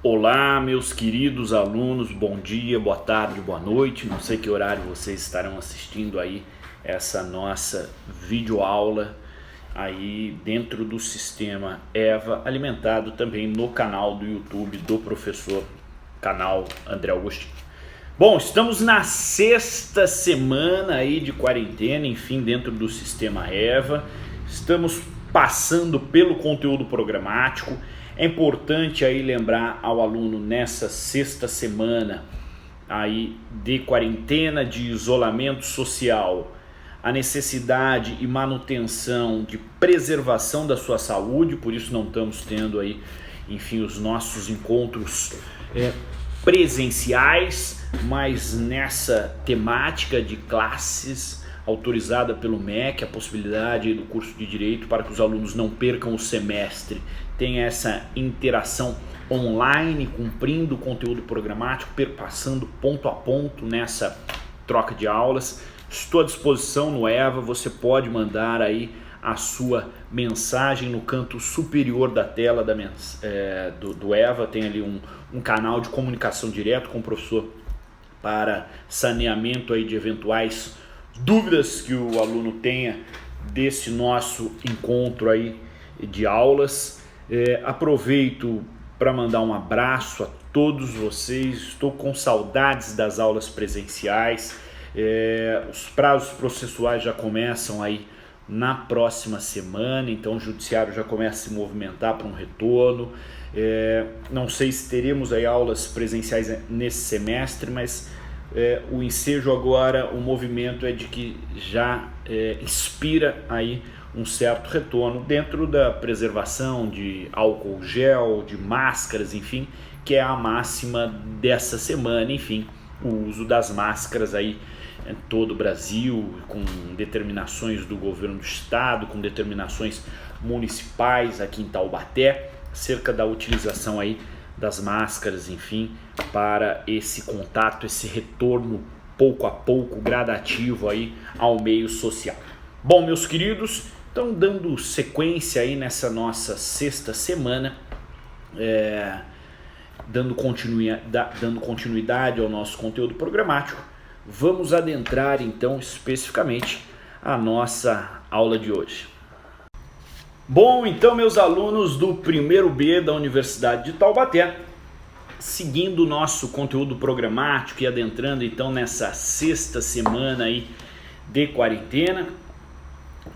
Olá, meus queridos alunos, bom dia, boa tarde, boa noite. Não sei que horário vocês estarão assistindo aí essa nossa videoaula aí dentro do sistema EVA, alimentado também no canal do YouTube do professor, canal André Agostinho. Bom, estamos na sexta semana aí de quarentena, enfim, dentro do sistema EVA. Estamos passando pelo conteúdo programático. É importante aí lembrar ao aluno nessa sexta semana aí de quarentena, de isolamento social, a necessidade e manutenção de preservação da sua saúde. Por isso não estamos tendo aí, enfim, os nossos encontros presenciais, mas nessa temática de classes autorizada pelo MEC, a possibilidade do curso de Direito para que os alunos não percam o semestre, tem essa interação online, cumprindo o conteúdo programático, perpassando ponto a ponto nessa troca de aulas. Estou à disposição no EVA, você pode mandar aí a sua mensagem no canto superior da tela do EVA, tem ali um canal de comunicação direto com o professor para saneamento aí de eventuais dúvidas que o aluno tenha desse nosso encontro aí de aulas. Aproveito para mandar um abraço a todos vocês. Estou com saudades das aulas presenciais. Os prazos processuais já começam aí na próxima semana, então o judiciário já começa a se movimentar para um retorno. Não sei se teremos aí aulas presenciais nesse semestre, mas o ensejo agora, o movimento é de que já inspira aí um certo retorno dentro da preservação de álcool gel, de máscaras, enfim, que é a máxima dessa semana, enfim, o uso das máscaras aí em todo o Brasil, com determinações do governo do estado, com determinações municipais aqui em Taubaté, acerca da utilização aí das máscaras, enfim, para esse contato, esse retorno pouco a pouco, gradativo aí ao meio social. Bom, meus queridos, então dando sequência aí nessa nossa sexta semana, dando continuidade ao nosso conteúdo programático, vamos adentrar então especificamente a nossa aula de hoje. Bom, então meus alunos do primeiro B da Universidade de Taubaté, seguindo o nosso conteúdo programático e adentrando então nessa sexta semana aí de quarentena,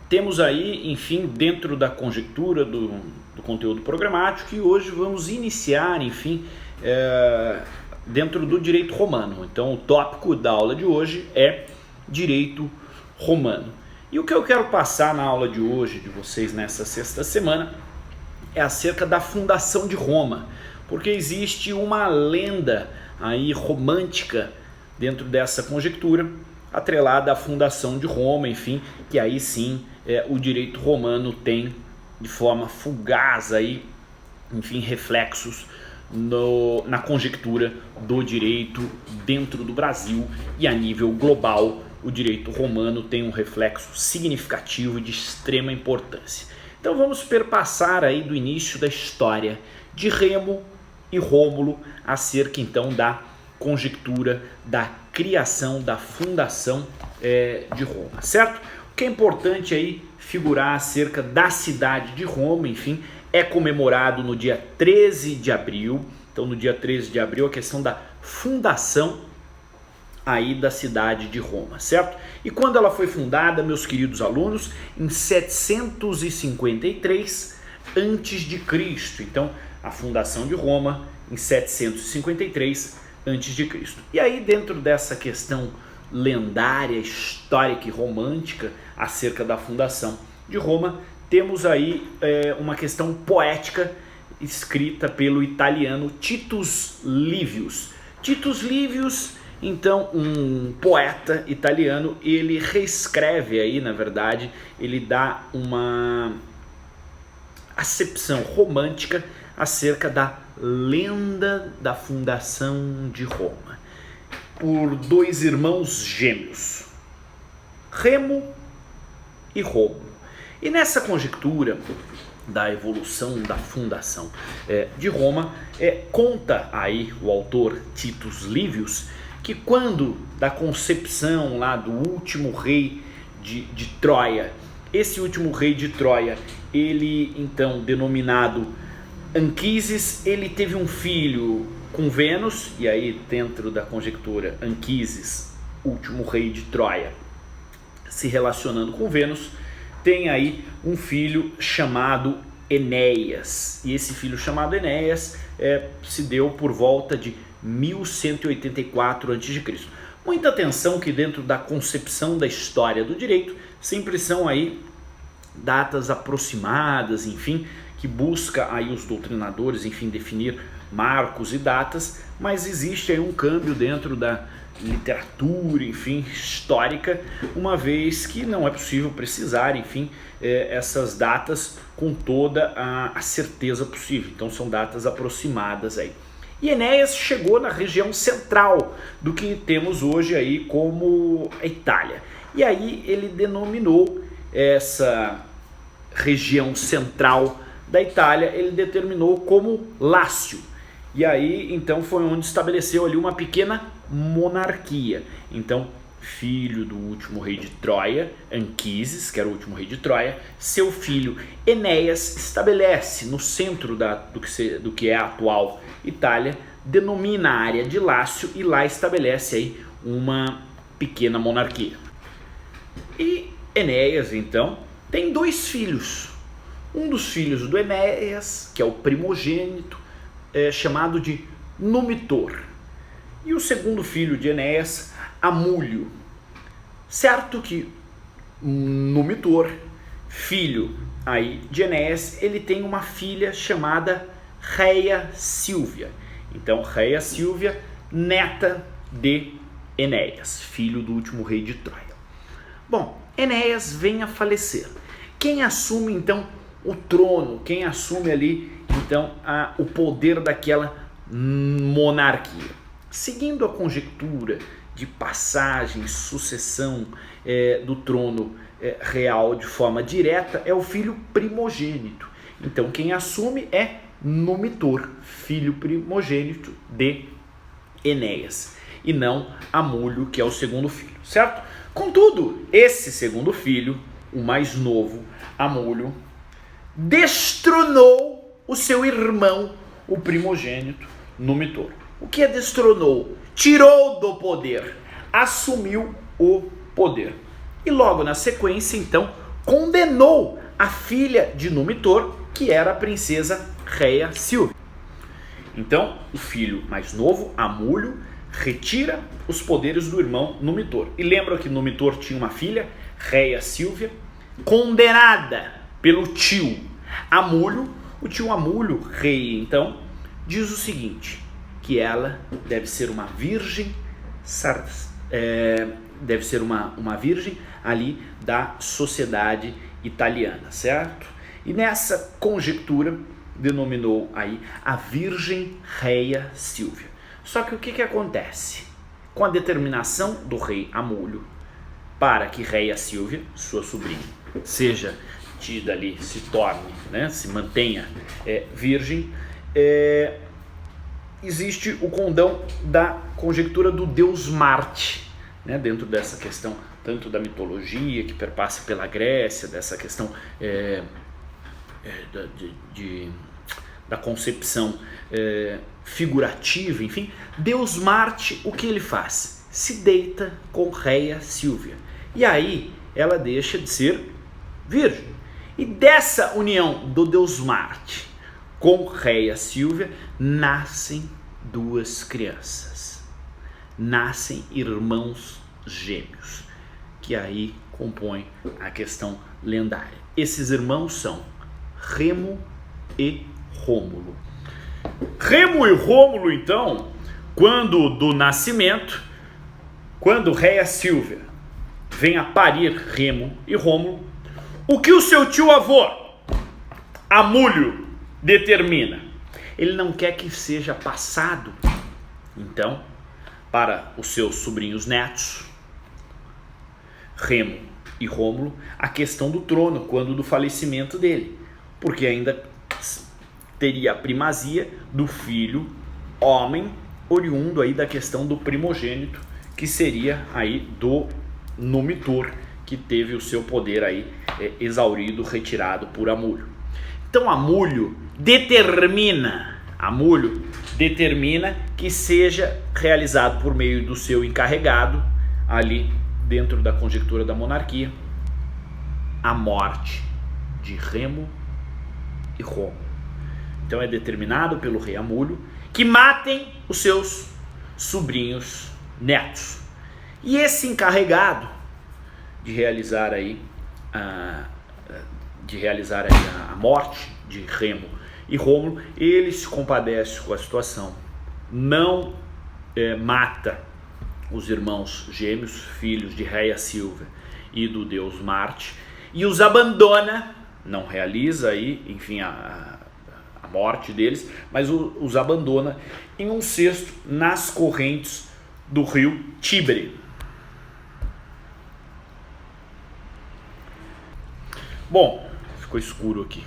temos aí, enfim, dentro da conjectura do conteúdo programático, e hoje vamos iniciar, enfim, dentro do direito romano. Então o tópico da aula de hoje é direito romano. E o que eu quero passar na aula de hoje de vocês nessa sexta semana é acerca da fundação de Roma, porque existe uma lenda aí romântica dentro dessa conjectura, atrelada à fundação de Roma, enfim, que aí sim o direito romano tem de forma fugaz aí, enfim, reflexos na conjectura do direito dentro do Brasil, e a nível global o direito romano tem um reflexo significativo e de extrema importância. Então vamos perpassar aí do início da história de Remo e Rômulo acerca então da conjectura da criação, da fundação de Roma, certo? O que é importante aí figurar acerca da cidade de Roma, enfim, é comemorado no dia 13 de abril, então no dia 13 de abril a questão da fundação aí da cidade de Roma, certo? E quando ela foi fundada, meus queridos alunos, em 753 antes de Cristo. Então, a fundação de Roma em 753 antes de Cristo. E aí, dentro dessa questão lendária, histórica e romântica acerca da fundação de Roma, temos aí uma questão poética escrita pelo italiano Titus Livius. Titus Livius, então, um poeta italiano, ele reescreve aí, na verdade, ele dá uma acepção romântica acerca da lenda da fundação de Roma, por dois irmãos gêmeos, Remo e Rômulo. E nessa conjectura, da evolução, da fundação de Roma, conta aí o autor Titus Livius que quando da concepção lá do último rei de Troia, esse último rei de Troia, ele então denominado Anquises, ele teve um filho com Vênus, e aí dentro da conjectura Anquises, último rei de Troia, se relacionando com Vênus, tem aí um filho chamado Enéas, e esse filho chamado Enéas se deu por volta de 1184 a.C. Muita atenção que dentro da concepção da história do direito sempre são aí datas aproximadas, enfim, que busca aí os doutrinadores, enfim, definir marcos e datas, mas existe aí um câmbio dentro da literatura, enfim, histórica, uma vez que não é possível precisar, enfim, essas datas com toda a certeza possível. Então são datas aproximadas aí. E Enéas chegou na região central do que temos hoje aí como a Itália. E aí ele denominou essa região central da Itália, ele determinou como Lácio. E aí então foi onde estabeleceu ali uma pequena monarquia. Então, filho do último rei de Troia, Anquises, que era o último rei de Troia, seu filho Enéas estabelece no centro do que é a atual Itália, denomina a área de Lácio e lá estabelece aí uma pequena monarquia. E Enéas então tem dois filhos. Um dos filhos do Enéas, que é o primogênito, chamado de Numitor. E o segundo filho de Enéas, Amúlio. Certo que Numitor, filho aí de Enéas, ele tem uma filha chamada Rheia Sílvia. Então, Rheia Sílvia, neta de Enéas, filho do último rei de Troia. Bom, Enéas vem a falecer. Quem assume então o trono? Quem assume ali então o poder daquela monarquia? Seguindo a conjectura de passagem, sucessão do trono real de forma direta, é o filho primogênito. Então quem assume é Numitor, filho primogênito de Enéas, e não Amúlio, que é o segundo filho, certo? Contudo, esse segundo filho, o mais novo, Amúlio, destronou o seu irmão, o primogênito, Numitor. O que é destronou? Tirou do poder, assumiu o poder. E logo na sequência, então, condenou a filha de Numitor, que era a princesa Rheia Sílvia. Então, o filho mais novo, Amúlio, retira os poderes do irmão Numitor. E lembra que Numitor tinha uma filha, Rheia Sílvia, condenada pelo tio Amúlio. O tio Amúlio, rei, então, diz o seguinte, que ela deve ser uma virgem, deve ser uma virgem ali da sociedade italiana, certo? E nessa conjectura denominou aí a Virgem Rheia Sílvia. Só que o que acontece? Com a determinação do rei Amúlio para que Rheia Sílvia, sua sobrinha, seja tida ali, se torne, né, se mantenha virgem, existe o condão da conjectura do deus Marte, né, dentro dessa questão tanto da mitologia que perpassa pela Grécia, dessa questão da concepção figurativa, enfim. Deus Marte, o que ele faz? Se deita com Rheia Sílvia, e aí ela deixa de ser virgem. E dessa união do Deus Marte com Rheia Sílvia nascem duas crianças, nascem irmãos gêmeos, que aí compõem a questão lendária. Esses irmãos são Remo e Rômulo. Remo e Rômulo, então, quando do nascimento, quando Rheia Sílvia vem a parir Remo e Rômulo, o que o seu tio-avô, Amúlio, determina? Ele não quer que seja passado, então, para os seus sobrinhos netos, Remo e Rômulo, a questão do trono, quando do falecimento dele. porque ainda teria a primazia do filho homem, oriundo aí da questão do primogênito, que seria aí do numitor, que teve o seu poder aí exaurido, retirado por Amulho. Então Amulho determina que seja realizado por meio do seu encarregado, ali dentro da conjectura da monarquia, a morte de Remo e Rômulo. Então é determinado pelo rei Amulho que matem os seus sobrinhos netos. E esse encarregado de realizar aí a morte de Remo e Rômulo, ele se compadece com a situação, não mata os irmãos gêmeos, filhos de Rhea Silvia e do deus Marte, e os abandona, não realiza aí, enfim, a morte deles, mas os abandona em um cesto nas correntes do rio Tibre. Bom, ficou escuro aqui.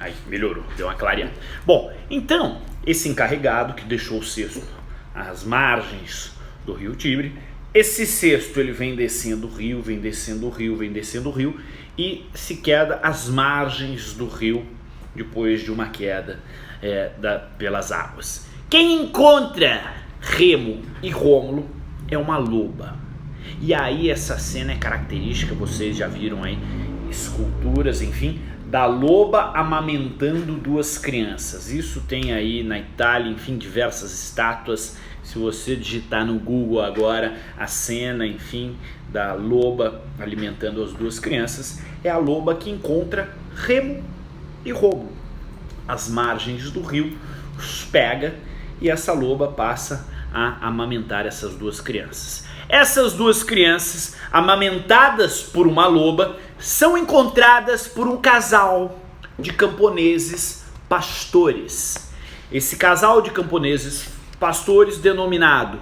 Aí, melhorou, deu uma clareada. Bom, então, esse encarregado que deixou o cesto às margens do rio Tibre, esse cesto ele vem descendo o rio, vem descendo o rio e se queda às margens do rio depois de uma queda pelas águas. Quem encontra Remo e Rômulo é uma loba. E aí essa cena é característica, vocês já viram aí esculturas, enfim, da loba amamentando duas crianças. Isso tem aí na Itália, enfim, diversas estátuas. Se você digitar no Google agora a cena, enfim, da loba alimentando as duas crianças, é a loba que encontra Remo e Rômulo às margens do rio, os pega e essa loba passa a amamentar essas duas crianças. Essas duas crianças, amamentadas por uma loba, são encontradas por um casal de camponeses pastores. Esse casal de camponeses pastores, denominado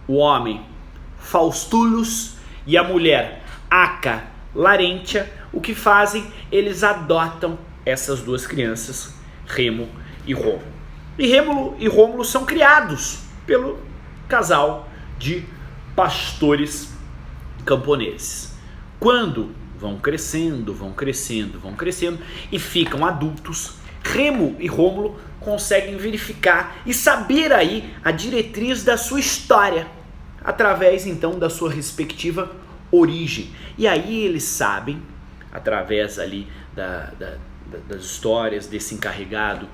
o homem Faustulus e a mulher Aca Larentia, o que fazem? Eles adotam essas duas crianças, Remo e Rômulo. E Remo e Rômulo são criados pelo casal de pastores camponeses. Quando vão crescendo e ficam adultos, Remo e Rômulo conseguem verificar e saber aí a diretriz da sua história, através então da sua respectiva origem. E aí eles sabem, através ali das histórias desse encarregado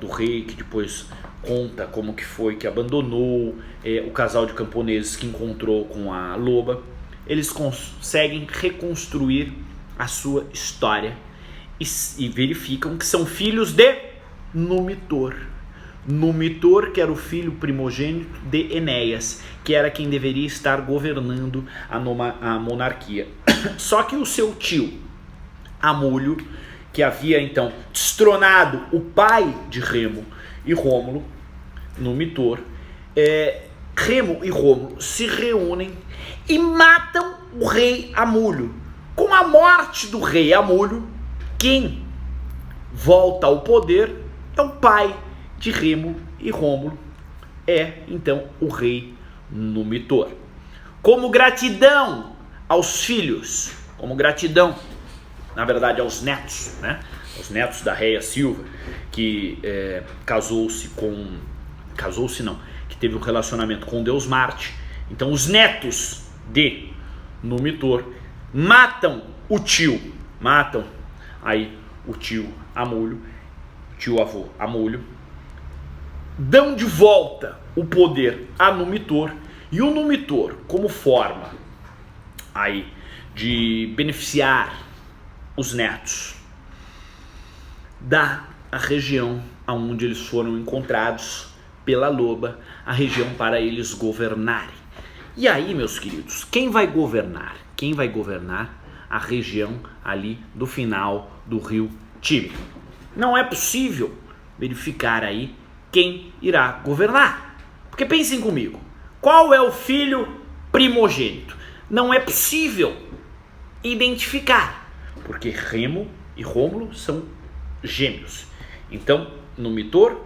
do rei, que depois conta como que foi que abandonou o casal de camponeses que encontrou com a loba, eles conseguem reconstruir a sua história e verificam que são filhos de Numitor. Numitor, que era o filho primogênito de Enéas, que era quem deveria estar governando a monarquia. Só que o seu tio, Amulho, que havia então destronado o pai de Remo e Rômulo, Numitor, Remo e Rômulo se reúnem e matam o rei Amulho. Com a morte do rei Amulho, quem volta ao poder é o pai de Remo e Rômulo, então o rei Numitor. Como gratidão aos filhos, como gratidão, na verdade, aos netos, né? Os netos da Rhea Silvia, que que teve um relacionamento com o deus Marte. Então os netos de Numitor matam o tio Amulho, tio avô Amulho, dão de volta o poder a Numitor, e o Numitor, como forma aí de beneficiar os netos, dá a região aonde eles foram encontrados pela loba, a região para eles governarem. E aí, meus queridos, quem vai governar? Quem vai governar a região ali do final do rio Tibre? Não é possível verificar aí quem irá governar. Porque pensem comigo, qual é o filho primogênito? Não é possível identificar, porque Remo e Rômulo são gêmeos. Então, numitor,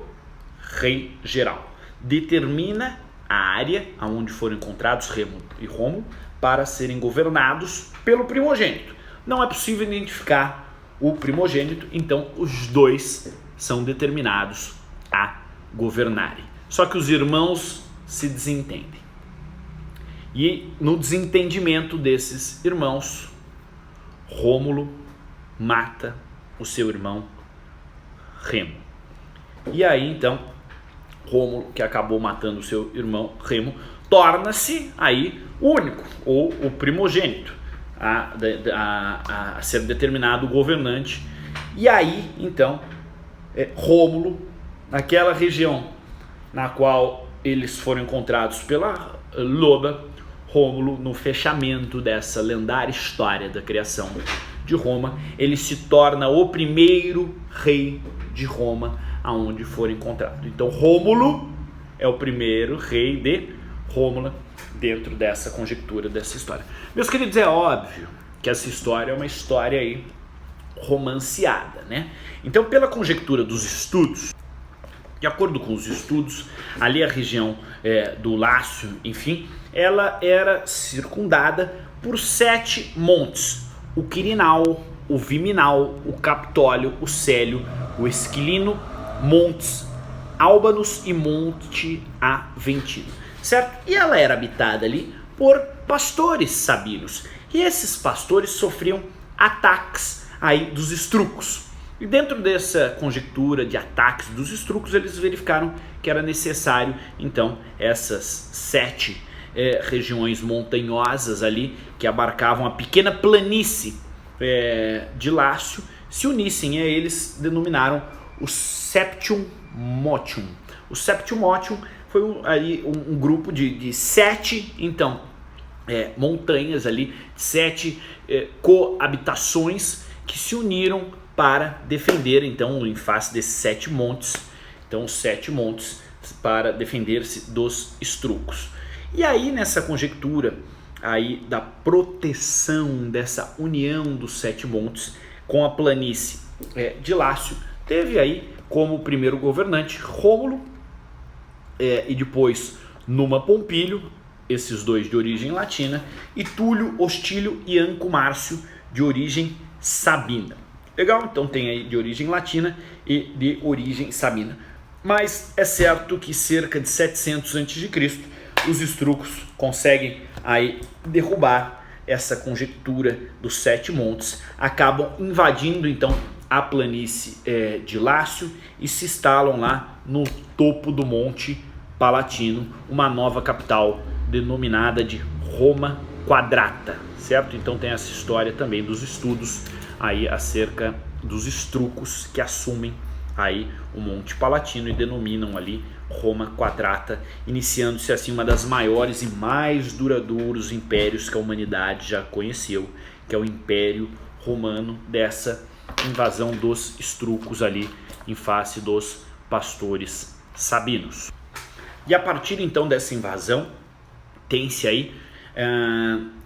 rei geral. Determina a área onde foram encontrados Remo e Rômulo para serem governados pelo primogênito. Não é possível identificar o primogênito, então os dois são determinados a governarem. Só que os irmãos se desentendem. E no desentendimento desses irmãos, Rômulo mata o seu irmão Remo. E aí então, Rômulo, que acabou matando o seu irmão Remo, torna-se aí o único, ou o primogênito, a ser determinado governante. E aí então, Rômulo, naquela região na qual eles foram encontrados pela loba, Rômulo, no fechamento dessa lendária história da criação de Roma, ele se torna o primeiro rei de Roma aonde for encontrado. Então Rômulo é o primeiro rei de Roma dentro dessa conjectura, dessa história. Meus queridos, é óbvio que essa história é uma história aí romanceada, né? Então, pela conjectura dos estudos, de acordo com os estudos, ali a região do Lácio, enfim, ela era circundada por 7 montes: o Quirinal, o Viminal, o Capitólio, o Célio, o Esquilino, Montes Álbanos e Monte Aventino, certo? E ela era habitada ali por pastores sabinos, e esses pastores sofriam ataques aí dos estrucos. E dentro dessa conjectura de ataques dos estrucos, eles verificaram que era necessário, então, essas 7 regiões montanhosas ali, que abarcavam a pequena planície de Lácio, se unissem, e eles denominaram o Septium Motium. O Septium Motium foi um grupo de 7, então, montanhas ali, 7 coabitações que se uniram para defender, então, em face desses 7 montes, então, os 7 montes para defender-se dos estrucos. E aí, nessa conjectura aí da proteção dessa união dos 7 montes com a planície de Lácio, teve aí como primeiro governante Rômulo e depois Numa Pompílio, esses dois de origem latina, e Túlio Hostílio e Anco Márcio, de origem sabina. Legal? Então tem aí de origem latina e de origem sabina. Mas é certo que cerca de 700 a.C., os estrucos conseguem aí derrubar essa conjectura dos 7 montes, acabam invadindo então a planície de Lácio e se instalam lá no topo do Monte Palatino, uma nova capital denominada de Roma Quadrata, certo? Então tem essa história também dos estudos aí acerca dos estrucos que assumem aí o Monte Palatino e denominam ali Roma Quadrata, iniciando-se assim uma das maiores e mais duradouros impérios que a humanidade já conheceu, que é o Império Romano, dessa invasão dos estrucos ali em face dos pastores sabinos. E a partir então dessa invasão, tem-se aí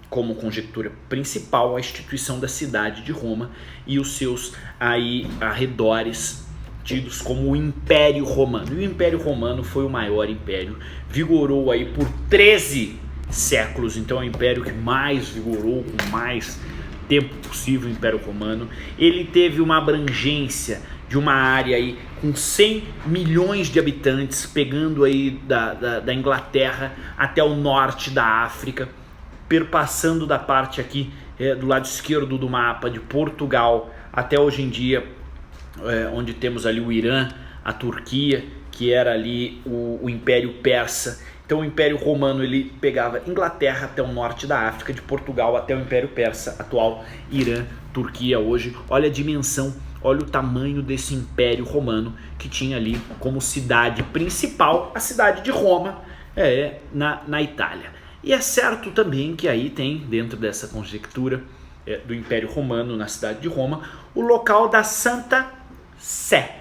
como conjectura principal a instituição da cidade de Roma e os seus aí arredores, tidos como o Império Romano. E o Império Romano foi o maior império, vigorou aí por 13 séculos, então é o império que mais vigorou, com mais tempo possível, o Império Romano. Ele teve uma abrangência de uma área aí com 100 milhões de habitantes, pegando aí da Inglaterra até o norte da África, perpassando da parte aqui do lado esquerdo do mapa de Portugal até hoje em dia, onde temos ali o Irã, a Turquia, que era ali o Império Persa. Então o Império Romano ele pegava Inglaterra até o norte da África, de Portugal até o Império Persa, atual Irã, Turquia hoje. Olha a dimensão, olha o tamanho desse Império Romano, que tinha ali como cidade principal a cidade de Roma, na Itália. E é certo também que aí tem, dentro dessa conjectura do Império Romano na cidade de Roma, o local da Santa Sé.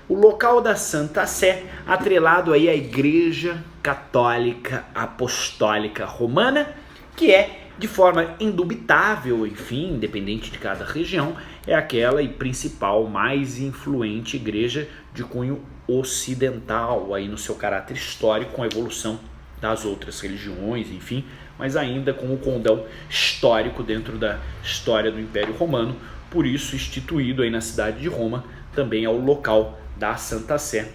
O local da Santa Sé, atrelado aí à Igreja Católica Apostólica Romana, que é de forma indubitável, enfim, independente de cada região, é aquela e principal, mais influente igreja de cunho ocidental, aí no seu caráter histórico, com a evolução das outras religiões, enfim, mas ainda com o condão histórico dentro da história do Império Romano, por isso instituído aí na cidade de Roma, também é o local da Santa Sé,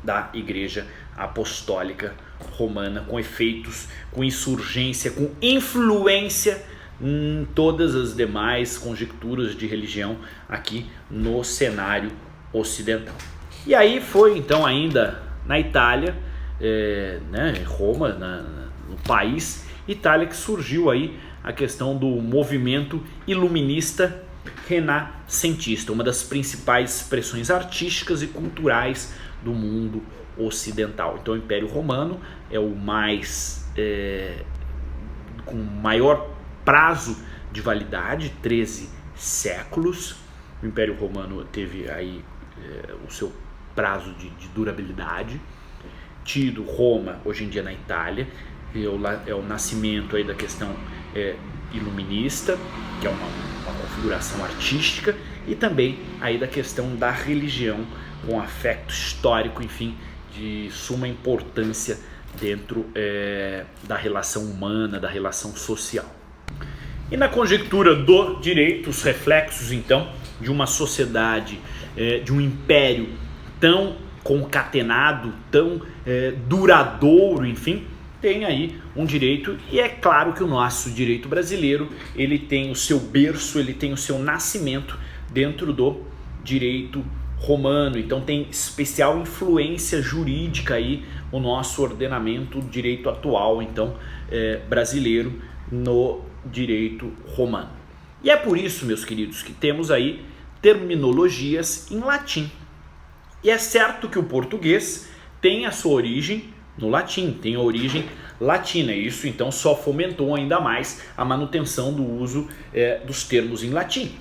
da Igreja Apostólica Romana, com efeitos, com insurgência, com influência em todas as demais conjecturas de religião aqui no cenário ocidental. E aí foi então ainda na Itália, Roma, no país Itália, que surgiu aí a questão do movimento iluminista renascentista, uma das principais expressões artísticas e culturais do mundo ocidental. Então o Império Romano é o mais com maior prazo de validade, 13 séculos. O Império Romano teve aí o seu prazo de durabilidade. Tido Roma hoje em dia na Itália, é o nascimento aí da questão iluminista, que é uma configuração artística, e também aí da questão da religião, com aspecto histórico, enfim, de suma importância dentro da relação humana, da relação social. E na conjectura do direito, os reflexos então de uma sociedade, de um império tão concatenado, tão duradouro, enfim, tem aí um direito, e é claro que o nosso direito brasileiro, ele tem o seu berço, ele tem o seu nascimento dentro do direito romano, então tem especial influência jurídica aí o nosso ordenamento, o direito atual, então, brasileiro no direito romano. E é por isso, meus queridos, que temos aí terminologias em latim. E é certo que o português tem a sua origem no latim, tem a origem latina, e isso então só fomentou ainda mais a manutenção do uso dos termos em latim.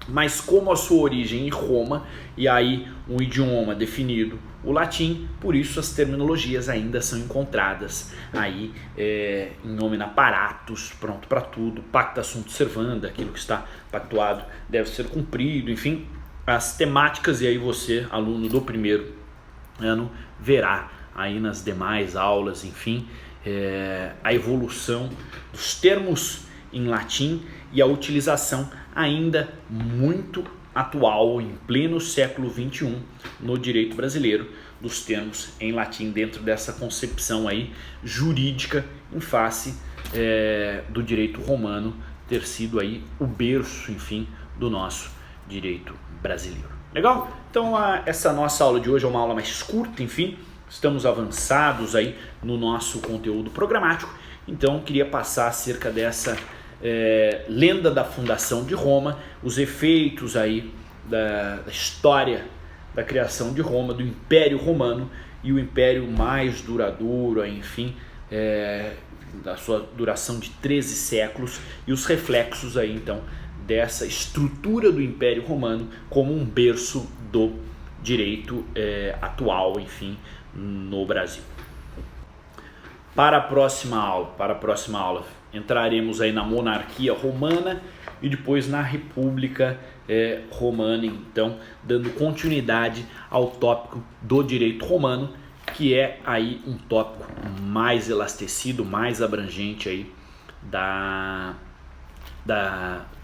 Mas como a sua origem em Roma, e aí um idioma definido, o latim, por isso as terminologias ainda são encontradas aí em nomina paratus, pronto para tudo, pacta sunt servanda, aquilo que está pactuado deve ser cumprido, enfim, as temáticas, e aí você, aluno do primeiro ano, verá aí nas demais aulas, enfim, a evolução dos termos em latim e a utilização ainda muito atual, em pleno século XXI, no direito brasileiro, dos termos em latim, dentro dessa concepção aí jurídica, em face do direito romano ter sido aí o berço, enfim, do nosso direito brasileiro. Legal? Então essa nossa aula de hoje é uma aula mais curta, enfim, estamos avançados aí no nosso conteúdo programático, então queria passar acerca dessa lenda da fundação de Roma, os efeitos aí da história da criação de Roma, do Império Romano, e o império mais duradouro, enfim, da sua duração de 13 séculos, e os reflexos aí então dessa estrutura do Império Romano como um berço do direito atual, enfim, no Brasil. Para a próxima aula, entraremos aí na monarquia romana e depois na república romana, então dando continuidade ao tópico do direito romano, que é aí um tópico mais elastecido, mais abrangente aí da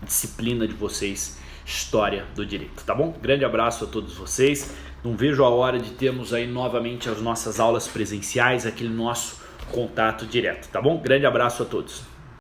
disciplina de vocês, História do Direito, tá bom? Grande abraço a todos vocês, não vejo a hora de termos aí novamente as nossas aulas presenciais, aquele nosso contato direto, tá bom? Grande abraço a todos.